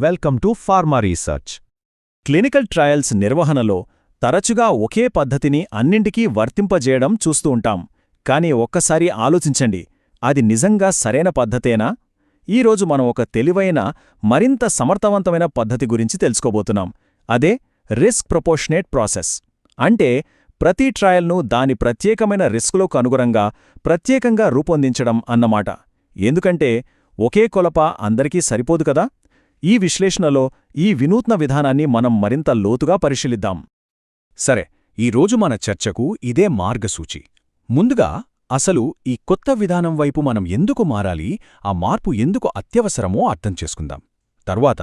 Welcome to pharma research. Clinical trials నిర్వహణలో తరచుగా ఒకే పద్ధతిని అన్నింటికీ వర్తింపజేయడం చూస్తూ ఉంటాం. కానీ ఒక్కసారి ఆలోచించండి, అది నిజంగా సరైన పద్ధతేనా? ఈరోజు మనం ఒక తెలివైన, మరింత సమర్థవంతమైన పద్ధతి గురించి తెలుసుకోబోతున్నాం. అదే రిస్క్ ప్రపోర్షనేట్ ప్రాసెస్. అంటే ప్రతి ట్రయల్ను దాని ప్రత్యేకమైన రిస్కులకు అనుగుణంగా ప్రత్యేకంగా రూపొందించడం అన్నమాట. ఎందుకంటే ఒకే కొలప అందరికీ సరిపోదు కదా. ఈ విశ్లేషణలో ఈ వినూత్న విధానాన్ని మనం మరింత లోతుగా పరిశీలిద్దాం. సరే, ఈరోజు మన చర్చకు ఇదే మార్గసూచి. ముందుగా అసలు ఈ కొత్త విధానం వైపు మనం ఎందుకు మారాలి, ఆ మార్పు ఎందుకు అత్యవసరమో అర్థం చేసుకుందాం. తర్వాత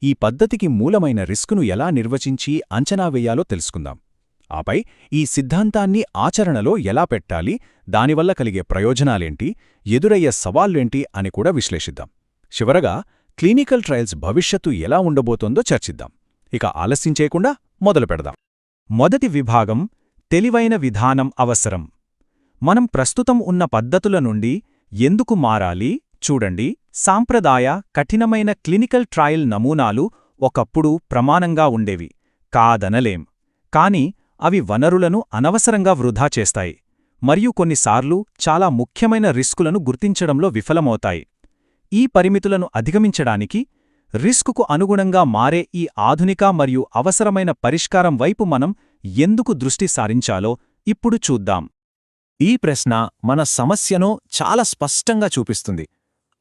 ఈ పద్ధతికి మూలమైన రిస్కును ఎలా నిర్వచించి అంచనా వేయాలో తెలుసుకుందాం. ఆపై ఈ సిద్ధాంతాన్ని ఆచరణలో ఎలా పెట్టాలి, దానివల్ల కలిగే ప్రయోజనాలేంటి, ఎదురయ్యే సవాళ్లేంటి అని కూడా విశ్లేషిద్దాం. చివరగా క్లినికల్ ట్రయల్స్ భవిష్యత్తు ఎలా ఉండబోతోందో చర్చిద్దాం. ఇక ఆలస్యం చేయకుండా మొదలు పెడదాం. మొదటి విభాగం, తెలివైన విధానం అవసరం. మనం ప్రస్తుతం ఉన్న పద్ధతుల నుండి ఎందుకు మారాలి చూడండి. సాంప్రదాయ, కఠినమైన క్లినికల్ ట్రయల్ నమూనాలు ఒకప్పుడు ప్రమాణంగా ఉండేవి, కాదనలేం. కాని అవి వనరులను అనవసరంగా వృధా చేస్తాయి, మరియు కొన్నిసార్లు చాలా ముఖ్యమైన రిస్కులను గుర్తించడంలో విఫలమవుతాయి. ఈ పరిమితులను అధిగమించడానికి రిస్కుకు అనుగుణంగా మారే ఈ ఆధునిక మరియు అవసరమైన పరిష్కారం వైపు మనం ఎందుకు దృష్టి సారించాలో ఇప్పుడు చూద్దాం. ఈ ప్రశ్న మన సమస్యను చాలా స్పష్టంగా చూపిస్తుంది.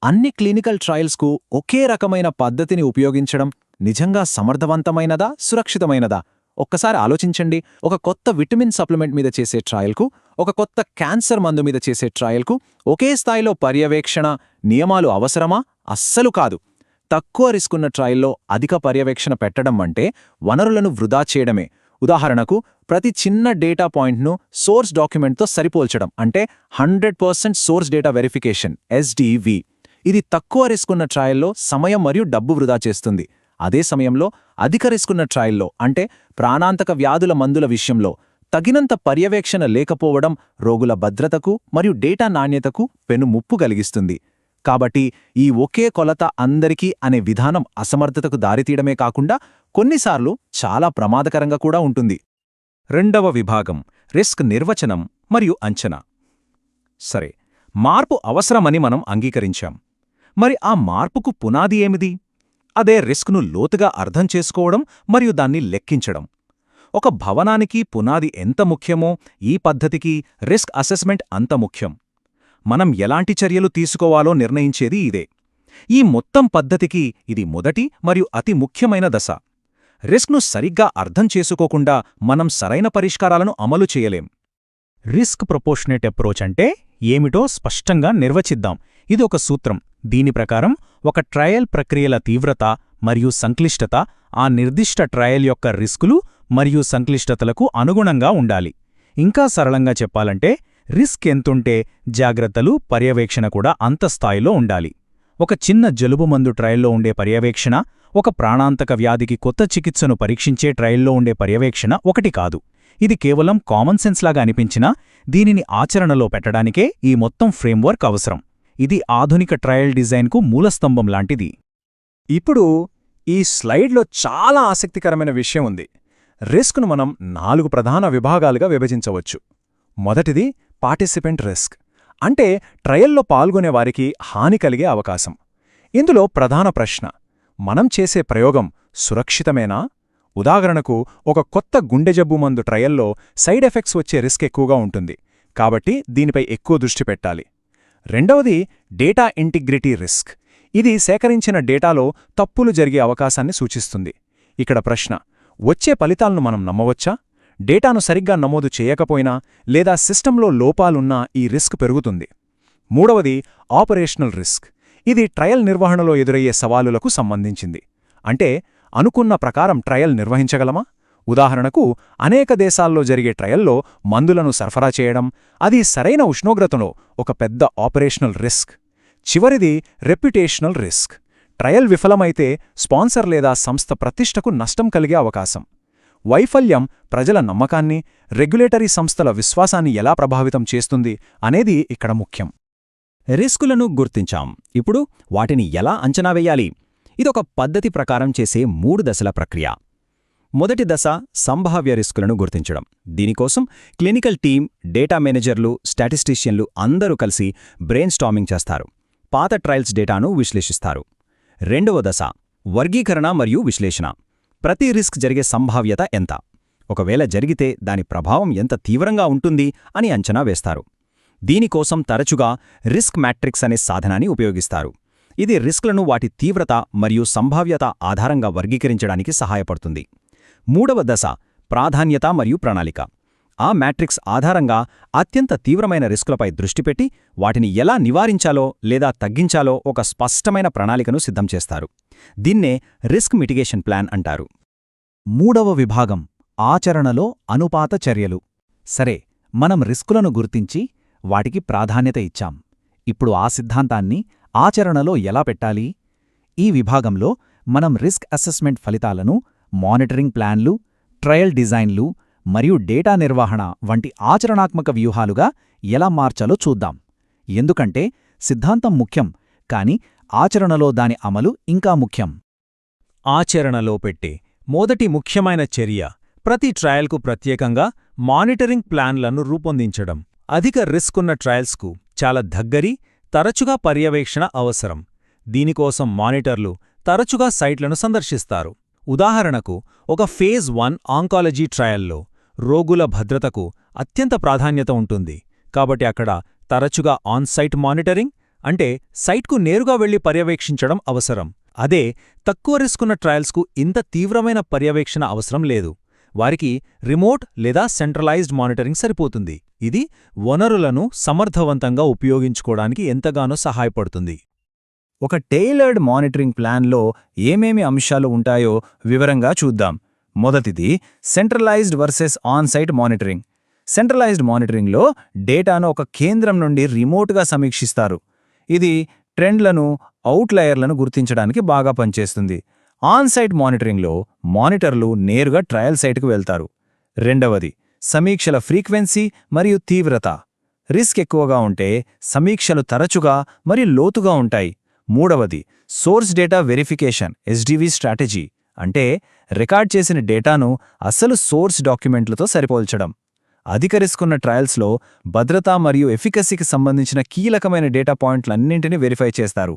అన్ని క్లినికల్ ట్రయల్స్కు ఒకే రకమైన పద్ధతిని ఉపయోగించడం నిజంగా సమర్థవంతమైనదా, సురక్షితమైనదా? ఒక్కసారి ఆలోచించండి. ఒక కొత్త విటమిన్ సప్లిమెంట్ మీద చేసే ట్రయల్కు, ఒక కొత్త క్యాన్సర్ మందు మీద చేసే ట్రయల్కు ఒకే స్థాయిలో పర్యవేక్షణ, నియమాలు అవసరమా? అస్సలు కాదు. తక్కువ రిస్కున్న ట్రయల్లో అధిక పర్యవేక్షణ పెట్టడం అంటే వనరులను వృధా చేయడమే. ఉదాహరణకు, ప్రతి చిన్న డేటా పాయింట్ను సోర్స్ డాక్యుమెంట్తో సరిపోల్చడం, అంటే 100% సోర్స్ డేటా వెరిఫికేషన్ SDV. ఇది తక్కువ రిస్కున్న ట్రయల్లో సమయం మరియు డబ్బు వృధా చేస్తుంది. అదే సమయంలో అధిక రిస్కున్న ట్రయల్లో, అంటే ప్రాణాంతక వ్యాధుల మందుల విషయంలో, తగినంత పర్యవేక్షణ లేకపోవడం రోగుల భద్రతకు మరియు డేటా నాణ్యతకు పెనుముప్పు కలిగిస్తుంది. కాబట్టి ఈ ఒకే కొలత అందరికీ అనే విధానం అసమర్థతకు దారితీయడమే కాకుండా కొన్నిసార్లు చాలా ప్రమాదకరంగా కూడా ఉంటుంది. రెండవ విభాగం, రిస్క్ నిర్వచనం మరియు అంచనా. సరే, మార్పు అవసరమని మనం అంగీకరించాం. మరి ఆ మార్పుకు పునాది ఏమిది? అదే రిస్క్ను లోతుగా అర్థం చేసుకోవడం మరియు దాన్ని లెక్కించడం. ఒక భవనానికి పునాది ఎంత ముఖ్యమో ఈ పద్ధతికి రిస్క్ అసెస్మెంట్ అంత ముఖ్యం. మనం ఎలాంటి చర్యలు తీసుకోవాలో నిర్ణయించేది ఇదే. ఈ మొత్తం పద్ధతికి ఇది మొదటి మరియు అతి ముఖ్యమైన దశ. రిస్క్ను సరిగ్గా అర్థం చేసుకోకుండా మనం సరైన పరిష్కారాలను అమలు చేయలేం. రిస్క్ ప్రపోర్షనేట్ అప్రోచ్ అంటే ఏమిటో స్పష్టంగా నిర్వచిద్దాం. ఇది ఒక సూత్రం. దీని ప్రకారం ఒక ట్రయల్ ప్రక్రియల తీవ్రత మరియు సంక్లిష్టత ఆ నిర్దిష్ట ట్రయల్ యొక్క రిస్కులు మరియు సంక్లిష్టతలకు అనుగుణంగా ఉండాలి. ఇంకా సరళంగా చెప్పాలంటే, రిస్క్ ఎంతుంటే జాగ్రత్తలు, పర్యవేక్షణ కూడా అంత స్థాయిలో ఉండాలి. ఒక చిన్న జలుబు మందు ట్రయల్లో ఉండే పర్యవేక్షణ, ఒక ప్రాణాంతక వ్యాధికి కొత్త చికిత్సను పరీక్షించే ట్రయల్లో ఉండే పర్యవేక్షణ ఒకటి కాదు. ఇది కేవలం కామన్ సెన్స్ లాగా అనిపించినా దీనిని ఆచరణలో పెట్టడానికే ఈ మొత్తం ఫ్రేమ్వర్క్ అవసరం. ఇది ఆధునిక ట్రయల్ డిజైన్కు మూలస్తంభం లాంటిది. ఇప్పుడు ఈ స్లైడ్లో చాలా ఆసక్తికరమైన విషయం ఉంది. రిస్క్ను మనం 4 ప్రధాన విభాగాలుగా విభజించవచ్చు. మొదటిది పార్టిసిపెంట్ రిస్క్, అంటే ట్రయల్లో పాల్గొనేవారికి హాని కలిగే అవకాశం. ఇందులో ప్రధాన ప్రశ్న, మనం చేసే ప్రయోగం సురక్షితమేనా? ఉదాహరణకు, ఒక కొత్త గుండె జబ్బు మందు ట్రయల్లో సైడ్ ఎఫెక్ట్స్ వచ్చే రిస్క్ ఎక్కువగా ఉంటుంది, కాబట్టి దీనిపై ఎక్కువ దృష్టి పెట్టాలి. రెండవది డేటా ఇంటిగ్రిటీ రిస్క్. ఇది సేకరించిన డేటాలో తప్పులు జరిగే అవకాశాన్ని సూచిస్తుంది. ఇక్కడ ప్రశ్న, వచ్చే ఫలితాలను మనం నమ్మవచ్చా? డేటాను సరిగ్గా నమోదు చేయకపోయినా లేదా సిస్టంలో లోపాలున్నా ఈ రిస్క్ పెరుగుతుంది. మూడవది ఆపరేషనల్ రిస్క్. ఇది ట్రయల్ నిర్వహణలో ఎదురయ్యే సవాలులకు సంబంధించింది. అంటే అనుకున్న ప్రకారం ట్రయల్ నిర్వహించగలమా? ఉదాహరణకు, అనేక దేశాల్లో జరిగే ట్రయల్లో మందులను సరఫరా చేయడం, అది సరైన ఉష్ణోగ్రతలో ఒక పెద్ద ఆపరేషనల్ రిస్క్. చివరిది రెప్యుటేషనల్ రిస్క్. ట్రయల్ విఫలమైతే స్పాన్సర్ లేదా సంస్థ ప్రతిష్టకు నష్టం కలిగే అవకాశం. వైఫల్యం ప్రజల నమ్మకాన్ని, రెగ్యులేటరీ సంస్థల విశ్వాసాన్ని ఎలా ప్రభావితం చేస్తుంది అనేది ఇక్కడ ముఖ్యం. రిస్కులను గుర్తించాం. ఇప్పుడు వాటిని ఎలా అంచనా వేయాలి? ఇదొక పద్ధతి ప్రకారం చేసే 3 దశల ప్రక్రియ. మొదటి దశ సంభావ్య రిస్కులను గుర్తించడం. దీనికోసం క్లినికల్ టీం, డేటా మేనేజర్లు, స్టాటిస్టిషియన్లు అందరూ కలిసి బ్రెయిన్ స్టార్మింగ్ చేస్తారు. పాత ట్రయల్స్ డేటాను విశ్లేషిస్తారు. రెండవ దశ వర్గీకరణ మరియు విశ్లేషణ. ప్రతి రిస్క్ జరిగే సంభావ్యత ఎంత, ఒకవేళ జరిగితే దాని ప్రభావం ఎంత తీవ్రంగా ఉంటుంది అని అంచనా వేస్తారు. దీనికోసం తరచుగా రిస్క్ మ్యాట్రిక్స్ అనే సాధనాన్ని ఉపయోగిస్తారు. ఇది రిస్క్లను వాటి తీవ్రత మరియు సంభావ్యత ఆధారంగా వర్గీకరించడానికి సహాయపడుతుంది. మూడవ దశ ప్రాధాన్యత మరియు ప్రణాళిక. ఆ మ్యాట్రిక్స్ ఆధారంగా అత్యంత తీవ్రమైన రిస్కులపై దృష్టి పెట్టి వాటిని ఎలా నివారించాలో లేదా తగ్గించాలో ఒక స్పష్టమైన ప్రణాళికను సిద్ధం చేస్తారు. దీన్నే రిస్క్ మిటిగేషన్ ప్లాన్ అంటారు. మూడవ విభాగం ఆచరణలో అనుపాత చర్యలు. సరే, మనం రిస్కులను గుర్తించి వాటికి ప్రాధాన్యత ఇచ్చాం. ఇప్పుడు ఆ సిద్ధాంతాన్ని ఆచరణలో ఎలా పెట్టాలి? ఈ విభాగంలో మనం రిస్క్ అసెస్మెంట్ ఫలితాలను మానిటరింగ్ ప్లాన్లు, ట్రయల్ డిజైన్లు మరియు డేటా నిర్వహణ వంటి ఆచరణాత్మక వ్యూహాలుగా ఎలా మార్చాలో చూద్దాం. ఎందుకంటే సిద్ధాంతం ముఖ్యం, కాని ఆచరణలో దాని అమలు ఇంకా ముఖ్యం. ఆచరణలో పెట్టే మొదటి ముఖ్యమైన చర్య ప్రతి ట్రయల్కు ప్రత్యేకంగా మానిటరింగ్ ప్లాన్లను రూపొందించడం. అధిక రిస్కున్న ట్రయల్స్కు చాలా దగ్గరి, తరచుగా పర్యవేక్షణ అవసరం. దీనికోసం మానిటర్లు తరచుగా సైట్లను సందర్శిస్తారు. ఉదాహరణకు, ఒక ఫేజ్ 1 ఆంకాలజీ ట్రయల్లో రోగుల భద్రతకు అత్యంత ప్రాధాన్యత ఉంటుంది. కాబట్టి అక్కడ తరచుగా ఆన్-సైట్ మానిటరింగ్, అంటే సైట్కు నేరుగా వెళ్లి పర్యవేక్షించడం అవసరం. అదే తక్కువ రిస్కున్న ట్రయల్స్కు ఇంత తీవ్రమైన పర్యవేక్షణ అవసరం లేదు. వారికి రిమోట్ లేదా సెంట్రలైజ్డ్ మానిటరింగ్ సరిపోతుంది. ఇది వనరులను సమర్థవంతంగా ఉపయోగించుకోవడానికి ఎంతగానో సహాయపడుతుంది. ఒక టైలర్డ్ మానిటరింగ్ ప్లాన్లో ఏమేమి అంశాలు ఉంటాయో వివరంగా చూద్దాం. మొదటిది centralised versus onsite monitoring. Centralised మానిటరింగ్లో డేటాను ఒక కేంద్రం నుండి రిమోట్గా సమీక్షిస్తారు. ఇది ట్రెండ్లను, అవుట్లయర్లను గుర్తించడానికి బాగా పనిచేస్తుంది. ఆన్-సైట్ మానిటరింగ్లో మానిటర్లు నేరుగా ట్రయల్ సైట్కు వెళ్తారు. రెండవది సమీక్షల ఫ్రీక్వెన్సీ మరియు తీవ్రత. రిస్క్ ఎక్కువగా ఉంటే సమీక్షలు తరచుగా మరియు లోతుగా ఉంటాయి. మూడవది source data verification, SDV strategy, అంటే రికార్డ్ చేసిన డేటాను అసలు సోర్స్ డాక్యుమెంట్లతో సరిపోల్చడం. అధిక రిస్కున్న ట్రయల్స్లో భద్రత మరియు ఎఫికసీకి సంబంధించిన కీలకమైన డేటా పాయింట్లన్నింటినీ వెరిఫై చేస్తారు.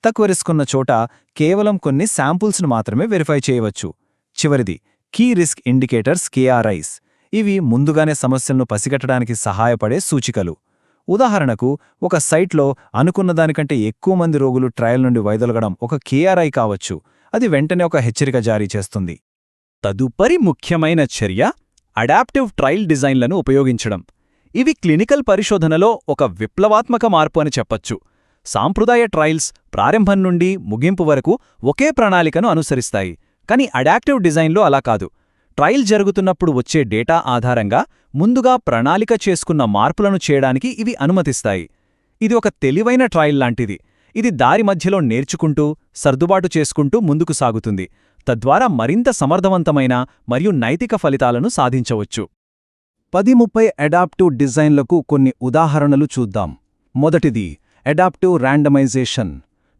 తక్కువ రిస్కున్న చోట కేవలం కొన్ని శాంపుల్స్ను మాత్రమే వెరిఫై చేయవచ్చు. చివరిది కీ రిస్క్ ఇండికేటర్స్, KRIs. ఇవి ముందుగానే సమస్యలను పసిగట్టడానికి సహాయపడే సూచికలు. ఉదాహరణకు, ఒక సైట్లో అనుకున్న దానికంటే ఎక్కువ మంది రోగులు ట్రయల్ నుండి వైదొలగడం ఒక KRI కావచ్చు. అది వెంటనే ఒక హెచ్చరిక జారీ చేస్తుంది. తదుపరి ముఖ్యమైన చర్య అడాప్టివ్ ట్రయల్ డిజైన్లను ఉపయోగించడం. ఇవి క్లినికల్ పరిశోధనలో ఒక విప్లవాత్మక మార్పు అని చెప్పొచ్చు. సాంప్రదాయ ట్రయల్స్ ప్రారంభం నుండి ముగింపు వరకు ఒకే ప్రణాళికను అనుసరిస్తాయి. కానీ అడాప్టివ్ డిజైన్లో అలా కాదు. ట్రయల్ జరుగుతున్నప్పుడు వచ్చే డేటా ఆధారంగా ముందుగా ప్రణాళిక చేసుకున్న మార్పులను చేయడానికి ఇవి అనుమతిస్తాయి. ఇది ఒక తెలివైన ట్రయల్ లాంటిది. ఇది దారి మధ్యలో నేర్చుకుంటూ, సర్దుబాటు చేసుకుంటూ ముందుకు సాగుతుంది. తద్వారా మరింత సమర్థవంతమైన మరియు నైతిక ఫలితాలను సాధించవచ్చు. 10-30 అడాప్టివ్ డిజైన్లకు కొన్ని ఉదాహరణలు చూద్దాం. మొదటిది అడాప్టివ్ ర్యాండమైజేషన్.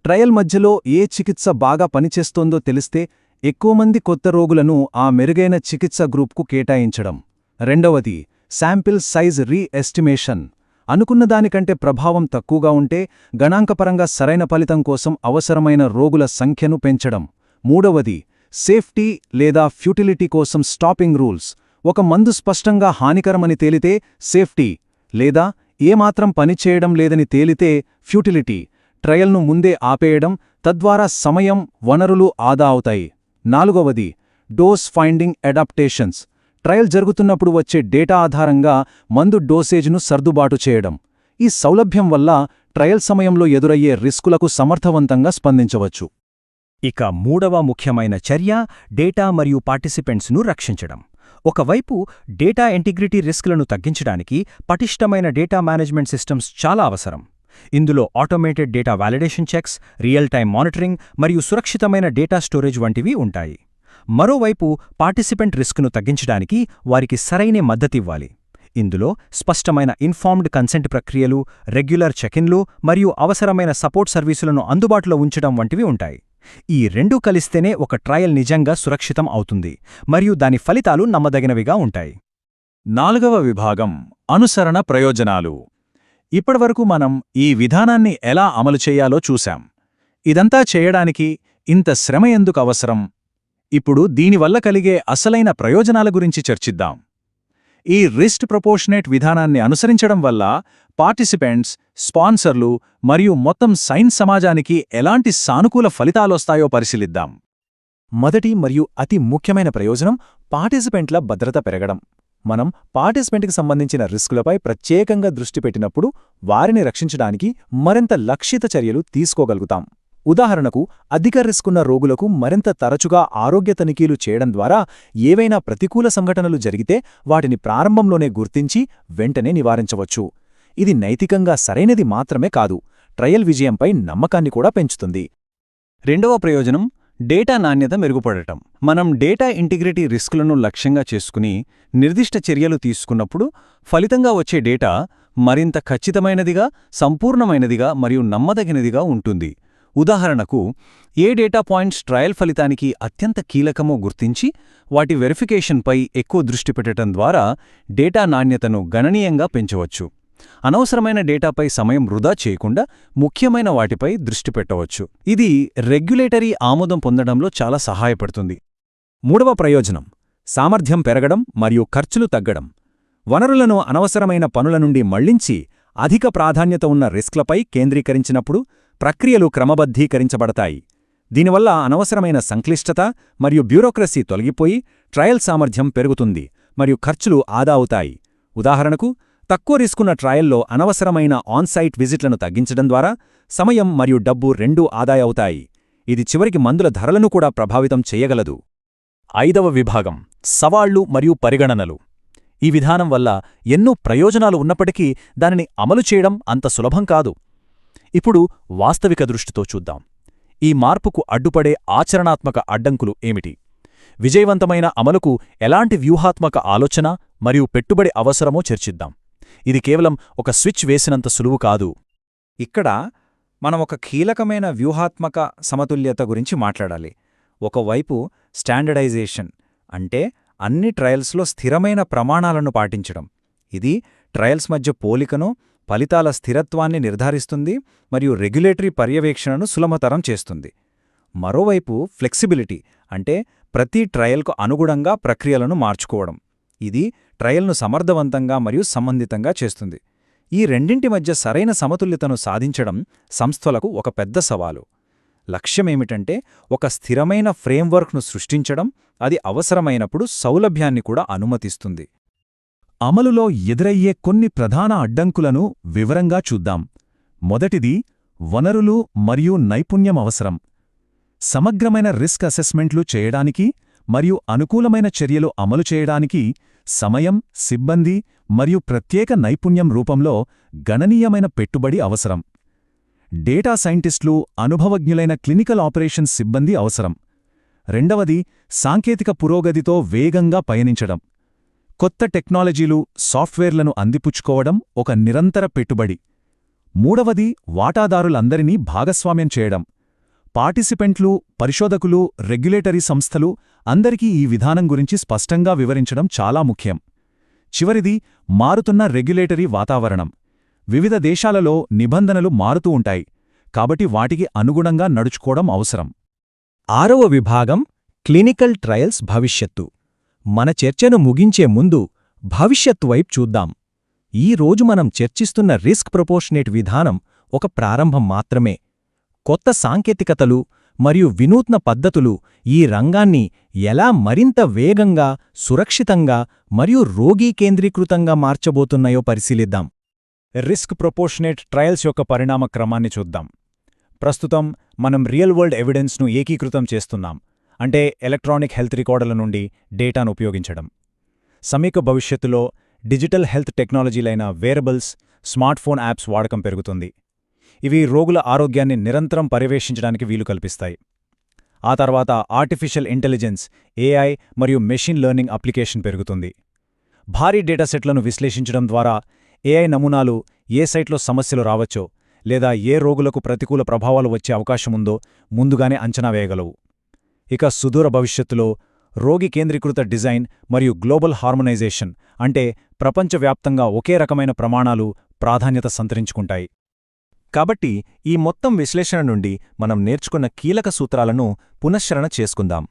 ట్రయల్ మధ్యలో ఏ చికిత్స బాగా పనిచేస్తోందో తెలిస్తే ఎక్కువ మంది కొత్త రోగులను ఆ మెరుగైన చికిత్స గ్రూప్కు కేటాయించడం. రెండవది శాంపిల్ సైజ్ రీ-ఎస్టిమేషన్. అనుకున్న దానికంటే ప్రభావం తక్కువగా ఉంటే గణాంకపరంగా సరైన ఫలితం కోసం అవసరమైన రోగుల సంఖ్యను పెంచడం. మూడవది సేఫ్టీ లేదా ఫ్యూటిలిటీ కోసం స్టాపింగ్ రూల్స్. ఒక మందు స్పష్టంగా హానికరమని తేలితే సేఫ్టీ, లేదా ఏమాత్రం పనిచేయడం లేదని తేలితే ఫ్యూటిలిటీ. ట్రయల్ను ముందే ఆపేయడం, తద్వారా సమయం, వనరులు ఆదా అవుతాయి. నాలుగవది డోస్ ఫైండింగ్ అడాప్టేషన్స్. ట్రయల్ జరుగుతున్నప్పుడు వచ్చే డేటా ఆధారంగా మందు డోసేజ్ను సర్దుబాటు చేయడం. ఈ సౌలభ్యం వల్ల ట్రయల్ సమయంలో ఎదురయ్యే రిస్కులకు సమర్థవంతంగా స్పందించవచ్చు. ఇక మూడవ ముఖ్యమైన చర్య డేటా మరియు పార్టిసిపెంట్స్ను రక్షించడం. ఒకవైపు డేటా ఇంటిగ్రిటీ రిస్కులను తగ్గించడానికి పటిష్టమైన డేటా మేనేజ్మెంట్ సిస్టమ్స్ చాలా అవసరం. ఇందులో automated data validation checks, real time monitoring మరియు సురక్షితమైన డేటా స్టోరేజ్ వంటివి ఉంటాయి. మరోవైపు పార్టిసిపెంట్ రిస్క్ను తగ్గించడానికి వారికి సరైన మద్దతివ్వాలి. ఇందులో స్పష్టమైన ఇన్ఫార్మ్డ్ కన్సెంట్ ప్రక్రియలు, రెగ్యులర్ చెక్-ఇన్లు మరియు అవసరమైన సపోర్ట్ సర్వీసులను అందుబాటులో ఉంచడం వంటివి ఉంటాయి. ఈ రెండూ కలిస్తేనే ఒక ట్రయల్ నిజంగా సురక్షితం అవుతుంది మరియు దాని ఫలితాలు నమ్మదగినవిగా ఉంటాయి. 4వ విభాగం అనుసరణ ప్రయోజనాలు. ఇప్పటివరకు మనం ఈ విధానాన్ని ఎలా అమలు చేయాలో చూశాం. ఇదంతా చేయడానికి ఇంత శ్రమ ఎందుకు అవసరం? ఇప్పుడు దీనివల్ల కలిగే అసలైన ప్రయోజనాల గురించి చర్చిద్దాం. ఈ రిస్క్ ప్రపోర్షనేట్ విధానాన్ని అనుసరించడం వల్ల పార్టిసిపెంట్స్, స్పాన్సర్లు మరియు మొత్తం సైన్స్ సమాజానికి ఎలాంటి సానుకూల ఫలితాలొస్తాయో పరిశీలిద్దాం. మొదటి మరియు అతి ముఖ్యమైన ప్రయోజనం పార్టిసిపెంట్ల భద్రత పెరగడం. మనం పార్టిసిపెంట్కి సంబంధించిన రిస్కులపై ప్రత్యేకంగా దృష్టి పెట్టినప్పుడు వారిని రక్షించడానికి మరింత లక్షిత చర్యలు తీసుకోగలుగుతాం. ఉదాహరణకు, అధిక రిస్కున్న రోగులకు మరింత తరచుగా ఆరోగ్య తనిఖీలు చేయడం ద్వారా ఏవైనా ప్రతికూల సంఘటనలు జరిగితే వాటిని ప్రారంభంలోనే గుర్తించి వెంటనే నివారించవచ్చు. ఇది నైతికంగా సరైనది మాత్రమే కాదు, ట్రయల్ విజయంపై నమ్మకాన్ని కూడా పెంచుతుంది. రెండవ ప్రయోజనం డేటా నాణ్యత మెరుగుపడటం. మనం డేటా ఇంటిగ్రిటీ రిస్కులను లక్ష్యంగా చేసుకుని నిర్దిష్ట చర్యలు తీసుకున్నప్పుడు ఫలితంగా వచ్చే డేటా మరింత ఖచ్చితమైనదిగా, సంపూర్ణమైనదిగా మరియు నమ్మదగినదిగా ఉంటుంది. ఉదాహరణకు, ఏ డేటా పాయింట్స్ ట్రయల్ ఫలితానికి అత్యంత కీలకమో గుర్తించి వాటి వెరిఫికేషన్పై ఎక్కువ దృష్టి పెట్టడం ద్వారా డేటా నాణ్యతను గణనీయంగా పెంచవచ్చు. అనవసరమైన డేటాపై సమయం వృధా చేయకుండా ముఖ్యమైన వాటిపై దృష్టి పెట్టవచ్చు. ఇది రెగ్యులేటరీ ఆమోదం పొందడంలో చాలా సహాయపడుతుంది. 3వ ప్రయోజనం సామర్థ్యం పెరగడం మరియు ఖర్చులు తగ్గడం. వనరులను అనవసరమైన పనుల నుండి మళ్లించి అధిక ప్రాధాన్యత ఉన్న రిస్క్లపై కేంద్రీకరించినప్పుడు ప్రక్రియలు క్రమబద్ధీకరించబడతాయి. దీనివల్ల అనవసరమైన సంక్లిష్టత మరియు బ్యూరోక్రసీ తొలగిపోయి ట్రయల్ సామర్థ్యం పెరుగుతుంది మరియు ఖర్చులు ఆదా అవుతాయి. ఉదాహరణకు, తక్కువ రిస్కున్న ట్రయల్లో అనవసరమైన ఆన్సైట్ విజిట్లను తగ్గించడం ద్వారా సమయం మరియు డబ్బు రెండూ ఆదా అవుతాయి. ఇది చివరికి మందుల ధరలను కూడా ప్రభావితం చేయగలదు. 5వ విభాగం సవాళ్లు మరియు పరిగణనలు. ఈ విధానం వల్ల ఎన్నో ప్రయోజనాలు ఉన్నప్పటికీ దానిని అమలు చేయడం అంత సులభం కాదు. ఇప్పుడు వాస్తవిక దృష్టితో చూద్దాం. ఈ మార్పుకు అడ్డుపడే ఆచరణాత్మక అడ్డంకులు ఏమిటి? విజయవంతమైన అమలుకు ఎలాంటి వ్యూహాత్మక ఆలోచన మరియు పెట్టుబడి అవసరమో చర్చిద్దాం. ఇది కేవలం ఒక స్విచ్ వేసినంత సులువు కాదు. ఇక్కడ మనం ఒక కీలకమైన వ్యూహాత్మక సమతుల్యత గురించి మాట్లాడాలి. ఒకవైపు స్టాండర్డైజేషన్, అంటే అన్ని ట్రయల్స్లో స్థిరమైన ప్రమాణాలను పాటించడం. ఇది ట్రయల్స్ మధ్య పోలికను, ఫలితాల స్థిరత్వాన్ని నిర్ధారిస్తుంది మరియు రెగ్యులేటరీ పర్యవేక్షణను సులభతరం చేస్తుంది. మరోవైపు ఫ్లెక్సిబిలిటీ, అంటే ప్రతి ట్రయల్కు అనుగుణంగా ప్రక్రియలను మార్చుకోవడం. ఇది ట్రయల్ను సమర్థవంతంగా మరియు సంబంధితంగా చేస్తుంది. ఈ రెండింటి మధ్య సరైన సమతుల్యతను సాధించడం సంస్థలకు ఒక పెద్ద సవాలు. లక్ష్యమేమిటంటే ఒక స్థిరమైన ఫ్రేమ్వర్క్ను సృష్టించడం, అది అవసరమైనప్పుడు సౌలభ్యాన్ని కూడా అనుమతిస్తుంది. అమలులో ఎదురయ్యే కొన్ని ప్రధాన అడ్డంకులను వివరంగా చూద్దాం. మొదటిది వనరులు మరియు నైపుణ్యం అవసరం. సమగ్రమైన రిస్క్ అసెస్మెంట్లు చేయడానికి మరియు అనుకూలమైన చర్యలు అమలు చేయడానికి సమయం, సిబ్బంది మరియు ప్రత్యేక నైపుణ్యం రూపంలో గణనీయమైన పెట్టుబడి అవసరం. డేటా సైంటిస్టులు, అనుభవజ్ఞులైన క్లినికల్ ఆపరేషన్స్ సిబ్బంది అవసరం. రెండవది సాంకేతిక పురోగతితో వేగంగా పయనించడం. కొత్త టెక్నాలజీలు, సాఫ్ట్వేర్లను అందిపుచ్చుకోవడం ఒక నిరంతర పెట్టుబడి. మూడవది వాటాదారులందరినీ భాగస్వామ్యం చేయడం. పార్టిసిపెంట్లు, పరిశోధకులు, రెగ్యులేటరీ సంస్థలు అందరికీ ఈ విధానం గురించి స్పష్టంగా వివరించడం చాలా ముఖ్యం. చివరిది మారుతున్న రెగ్యులేటరీ వాతావరణం. వివిధ దేశాలలో నిబంధనలు మారుతూ ఉంటాయి, కాబట్టి వాటికి అనుగుణంగా నడుచుకోవడం అవసరం. 6వ విభాగం క్లినికల్ ట్రయల్స్ భవిష్యత్తు. మన చర్చను ముగించే ముందు భవిష్యత్తు వైపు చూద్దాం. ఈ రోజు మనం చర్చిస్తున్న రిస్క్ ప్రపోర్షనేట్ విధానం ఒక ప్రారంభం మాత్రమే. కొత్త సాంకేతికతలు మరియు వినూత్న పద్ధతులు ఈ రంగాన్ని ఎలా మరింత వేగంగా, సురక్షితంగా మరియు రోగీ కేంద్రీకృతంగా మార్చబోతున్నాయో పరిశీలిద్దాం. రిస్క్ ప్రపోర్షనేట్ ట్రయల్స్ యొక్క పరిణామ క్రమాన్ని చూద్దాం. ప్రస్తుతం మనం రియల్ వరల్డ్ ఎవిడెన్స్ను ఏకీకృతం చేస్తున్నాం, అంటే ఎలక్ట్రానిక్ హెల్త్ రికార్డుల నుండి డేటాను ఉపయోగించడం. సమీప భవిష్యత్తులో డిజిటల్ హెల్త్ టెక్నాలజీలైన వేరబుల్స్, స్మార్ట్ఫోన్ యాప్స్ వాడకం పెరుగుతుంది. ఇవి రోగుల ఆరోగ్యాన్ని నిరంతరం పర్యవేక్షించడానికి వీలు కల్పిస్తాయి. ఆ తర్వాత ఆర్టిఫిషియల్ ఇంటెలిజెన్స్, ఏఐ మరియు మెషిన్ లెర్నింగ్ అప్లికేషన్ పెరుగుతుంది. భారీ డేటాసెట్లను విశ్లేషించడం ద్వారా ఏఐ నమూనాలు ఏ సైట్లో సమస్యలు రావచ్చో లేదా ఏ రోగులకు ప్రతికూల ప్రభావాలు వచ్చే అవకాశముందో ముందుగానే అంచనా వేయగలవు. ఇక సుదూర భవిష్యత్తులో రోగి కేంద్రీకృత డిజైన్ మరియు గ్లోబల్ హార్మనైజేషన్ అంటే ప్రపంచవ్యాప్తంగా ఒకే రకమైన ప్రమాణాలు ప్రాధాన్యత సంతరించుకుంటాయి. కాబట్టి ఈ మొత్తం విశ్లేషణ నుండి మనం నేర్చుకున్న కీలక సూత్రాలను పునశ్చరణ చేసుకుందాం.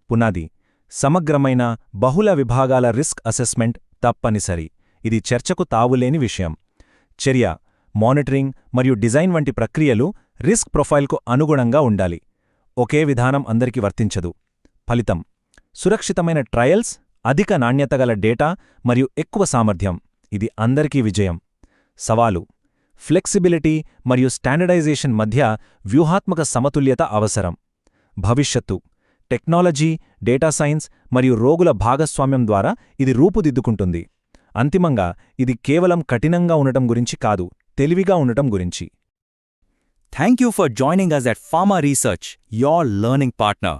పునాది: సమగ్రమైన బహుళ విభాగాల రిస్క్ అసెస్మెంట్ తప్పనిసరి. ఇది చర్చకు తావులేని విషయం. చర్య: మానిటరింగ్ మరియు డిజైన్ వంటి ప్రక్రియలు రిస్క్ ప్రొఫైల్కు అనుగుణంగా ఉండాలి. ఒకే విధానం అందరికీ వర్తించదు. ఫలితం: సురక్షితమైన ట్రయల్స్, అధిక నాణ్యతగల డేటా మరియు ఎక్కువ సామర్థ్యం. ఇది అందరికీ విజయం. సవాలు: ఫ్లెక్సిబిలిటీ మరియు స్టాండర్డైజేషన్ మధ్య వ్యూహాత్మక సమతుల్యత అవసరం. భవిష్యత్తు: టెక్నాలజీ, డేటా సైన్స్ మరియు రోగుల భాగస్వామ్యం ద్వారా ఇది రూపుదిద్దుకుంటుంది. అంతిమంగా ఇది కేవలం కఠినంగా ఉండటం గురించి కాదు, తెలివిగా ఉండటం గురించి. Thank you for joining us at Pharma Research, your learning partner.